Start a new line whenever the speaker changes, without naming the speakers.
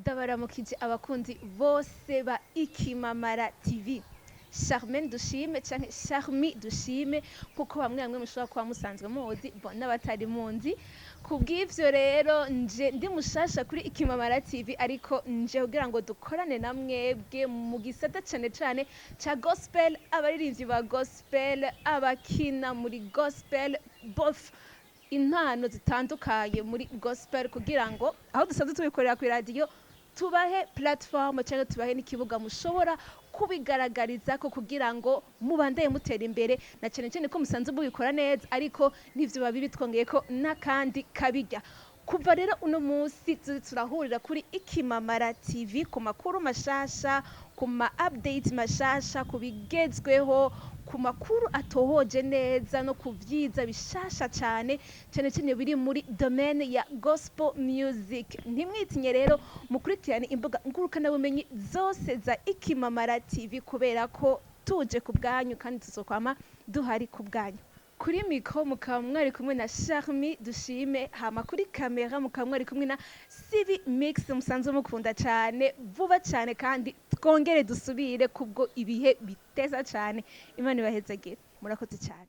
ndabaramukije abakunzi bose ba Ikimamara TV. Charmaine Dushime canke Charmy Dushime kuko bamwe mushobora kuba musanzwe muzi n'abatari munzi. Kubw'ivyo rero nje ndi mushasha kuri Ikimamara TV ariko nje kugira ngo dukorane na mwebwe mu gisata cane cane ca gospel, abaririmbyi ba gospel, abakina muri gospel, both impano zitandukanye muri gospel kugira ngo aho dusanzwe tubikorera ku radio tubahe platform cyangwa tubahe n'ikibuga mushobora kubigaragariza ko kugira ngo mubandaye mutera imbere na cyane cyane ko musanze mubikora neza ariko n'ivyo babi bitwongeye ko nakandi kabijya. Kuva rero uno munsi turahurira kuri Ikimamara TV ku makuru mashasha, ku ma update mashasha, ku bigezweho, ku makuru atohoje neza no kuvyiza bishasha cyane cyane biri muri domaine ya gospel music. Ntimwitinye rero mukurikirane imbuga ngurukana bumenyi zose za Ikimamara TV kubera ko tuje ku bwanyu kandi tuzokwama duhari ku bwanyu. Kuri mikro mukaba mwari kumwe na Charmy Dushime, hama kuri kamera mukaba mwari kumwe na CV Mix musanzwe mukunda cyane vuba cyane kandi twongere dusubire kubwo ibihe biteza cyane. Imana ibahezagire, murakoze cyane.